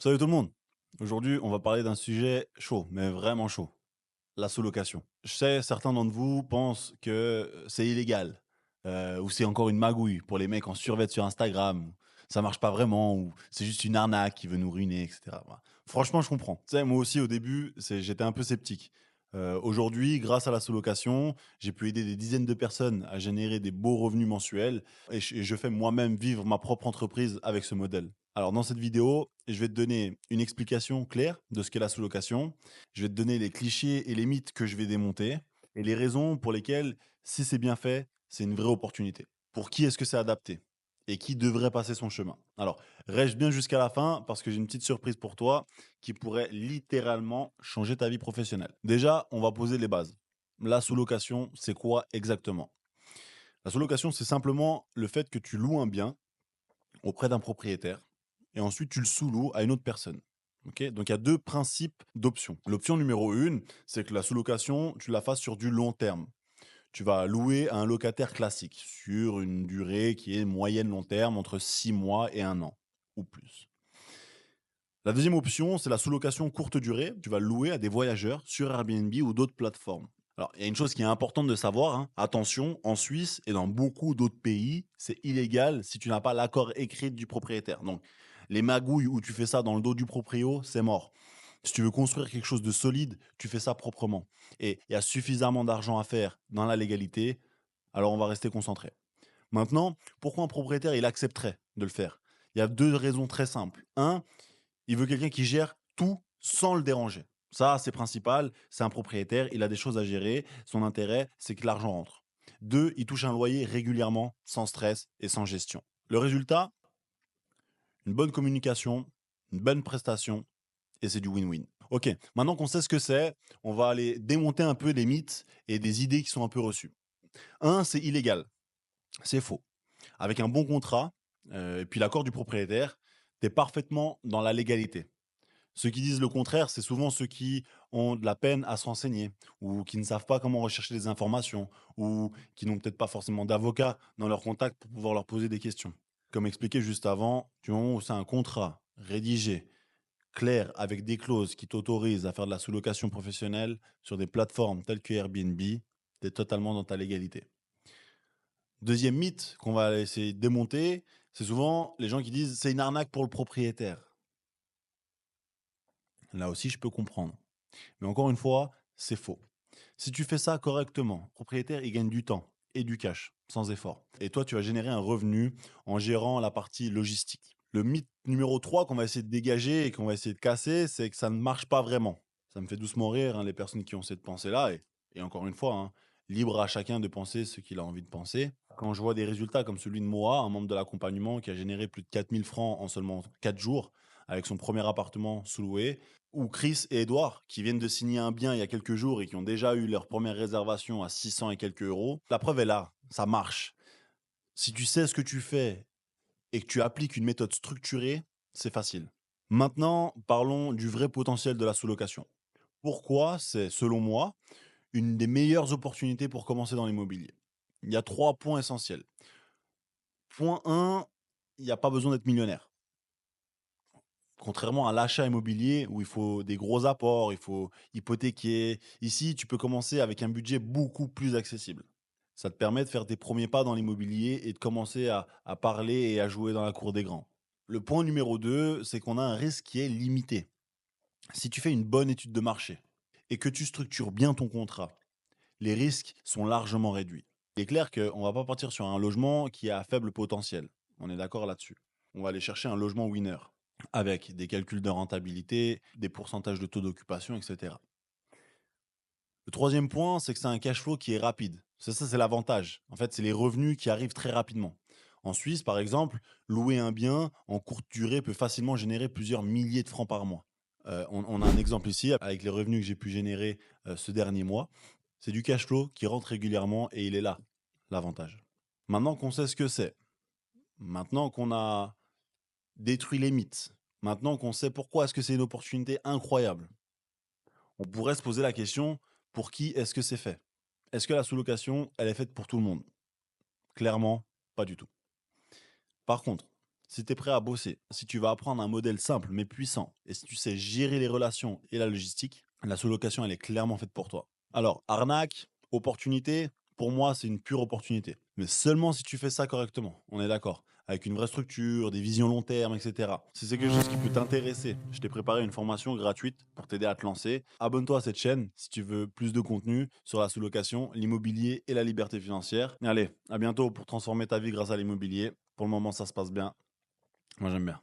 Salut tout le monde. Aujourd'hui, on va parler d'un sujet chaud, mais vraiment chaud, la sous-location. Je sais, certains d'entre vous pensent que c'est illégal, ou c'est encore une magouille pour les mecs en survêt sur Instagram, ou ça marche pas vraiment, ou c'est juste une arnaque qui veut nous ruiner, etc. Voilà. Franchement, je comprends. Tu sais, moi aussi, au début, j'étais un peu sceptique. Aujourd'hui, grâce à la sous-location, j'ai pu aider des dizaines de personnes à générer des beaux revenus mensuels et je fais moi-même vivre ma propre entreprise avec ce modèle. Alors, dans cette vidéo, je vais te donner une explication claire de ce qu'est la sous-location. Je vais te donner les clichés et les mythes que je vais démonter et les raisons pour lesquelles, si c'est bien fait, c'est une vraie opportunité. Pour qui est-ce que c'est adapté et qui devrait passer son chemin? Alors, reste bien jusqu'à la fin parce que j'ai une petite surprise pour toi qui pourrait littéralement changer ta vie professionnelle. Déjà, on va poser les bases. La sous-location, c'est quoi exactement? La sous-location, c'est simplement le fait que tu loues un bien auprès d'un propriétaire et ensuite tu le sous-loues à une autre personne. Ok, donc il y a deux principes d'options. L'option numéro une, c'est que la sous-location, tu la fasses sur du long terme. Tu vas louer à un locataire classique sur une durée qui est moyenne long terme entre 6 mois et 1 an ou plus. La deuxième option, c'est la sous-location courte durée. Tu vas louer à des voyageurs sur Airbnb ou d'autres plateformes. Alors, il y a une chose qui est importante de savoir, hein. Attention, en Suisse et dans beaucoup d'autres pays, c'est illégal si tu n'as pas l'accord écrit du propriétaire. Donc, les magouilles où tu fais ça dans le dos du proprio, c'est mort. Si tu veux construire quelque chose de solide, tu fais ça proprement. Et il y a suffisamment d'argent à faire dans la légalité, alors on va rester concentré. Maintenant, pourquoi un propriétaire il accepterait de le faire? Il y a deux raisons très simples. Un, il veut quelqu'un qui gère tout sans le déranger. Ça, c'est principal. C'est un propriétaire, il a des choses à gérer. Son intérêt, c'est que l'argent rentre. Deux, il touche un loyer régulièrement, sans stress et sans gestion. Le résultat, une bonne communication, une bonne prestation, et c'est du win-win. Ok, maintenant qu'on sait ce que c'est, on va aller démonter un peu des mythes et des idées qui sont un peu reçues. Un, c'est illégal. C'est faux. Avec un bon contrat, et puis l'accord du propriétaire, tu es parfaitement dans la légalité. Ceux qui disent le contraire, c'est souvent ceux qui ont de la peine à se renseigner ou qui ne savent pas comment rechercher des informations ou qui n'ont peut-être pas forcément d'avocat dans leur contact pour pouvoir leur poser des questions. Comme expliqué juste avant, du moment où c'est un contrat rédigé, clair, avec des clauses qui t'autorisent à faire de la sous-location professionnelle sur des plateformes telles que Airbnb, tu es totalement dans ta légalité. Deuxième mythe qu'on va essayer de démonter, c'est souvent les gens qui disent c'est une arnaque pour le propriétaire. Là aussi, je peux comprendre. Mais encore une fois, c'est faux. Si tu fais ça correctement, le propriétaire, il gagne du temps et du cash, sans effort. Et toi, tu vas générer un revenu en gérant la partie logistique. Le mythe numéro 3 qu'on va essayer de dégager et qu'on va essayer de casser, c'est que ça ne marche pas vraiment. Ça me fait doucement rire, hein, les personnes qui ont cette pensée-là. Et encore une fois, hein, libre à chacun de penser ce qu'il a envie de penser. Quand je vois des résultats comme celui de Moa, un membre de l'accompagnement qui a généré plus de 4 000 francs en seulement 4 jours avec son premier appartement sous-loué, ou Chris et Edouard, qui viennent de signer un bien il y a quelques jours et qui ont déjà eu leur première réservation à 600 et quelques euros. La preuve est là, ça marche. Si tu sais ce que tu fais et que tu appliques une méthode structurée, c'est facile. Maintenant, parlons du vrai potentiel de la sous-location. Pourquoi c'est, selon moi, une des meilleures opportunités pour commencer dans l'immobilier? Il y a 3 points essentiels. Point 1, il n'y a pas besoin d'être millionnaire. Contrairement à l'achat immobilier où il faut des gros apports, il faut hypothéquer. Ici, tu peux commencer avec un budget beaucoup plus accessible. Ça te permet de faire tes premiers pas dans l'immobilier et de commencer à parler et à jouer dans la cour des grands. Le point numéro 2, c'est qu'on a un risque qui est limité. Si tu fais une bonne étude de marché et que tu structures bien ton contrat, les risques sont largement réduits. Il est clair qu'on ne va pas partir sur un logement qui a faible potentiel. On est d'accord là-dessus. On va aller chercher un logement winner avec des calculs de rentabilité, des pourcentages de taux d'occupation, etc. Le troisième point, c'est que c'est un cash flow qui est rapide. C'est ça, c'est l'avantage. En fait, c'est les revenus qui arrivent très rapidement. En Suisse, par exemple, louer un bien en courte durée peut facilement générer plusieurs milliers de francs par mois. On a un exemple ici avec les revenus que j'ai pu générer ce dernier mois. C'est du cash flow qui rentre régulièrement et il est là, l'avantage. Maintenant qu'on sait ce que c'est, maintenant qu'on a détruit les mythes, maintenant qu'on sait pourquoi est-ce que c'est une opportunité incroyable, on pourrait se poser la question, pour qui est-ce que c'est fait? Est-ce que la sous-location, elle est faite pour tout le monde? Clairement, pas du tout. Par contre, Si tu es prêt à bosser, si tu vas apprendre un modèle simple mais puissant, et si tu sais gérer les relations et la logistique, la sous-location, elle est clairement faite pour toi. Alors, arnaque, opportunité, pour moi, c'est une pure opportunité. Mais seulement si tu fais ça correctement, on est d'accord. Avec une vraie structure, des visions long terme, etc. Si c'est quelque chose qui peut t'intéresser, je t'ai préparé une formation gratuite pour t'aider à te lancer. Abonne-toi à cette chaîne si tu veux plus de contenu sur la sous-location, l'immobilier et la liberté financière. Et allez, à bientôt pour transformer ta vie grâce à l'immobilier. Pour le moment, ça se passe bien. Moi, j'aime bien.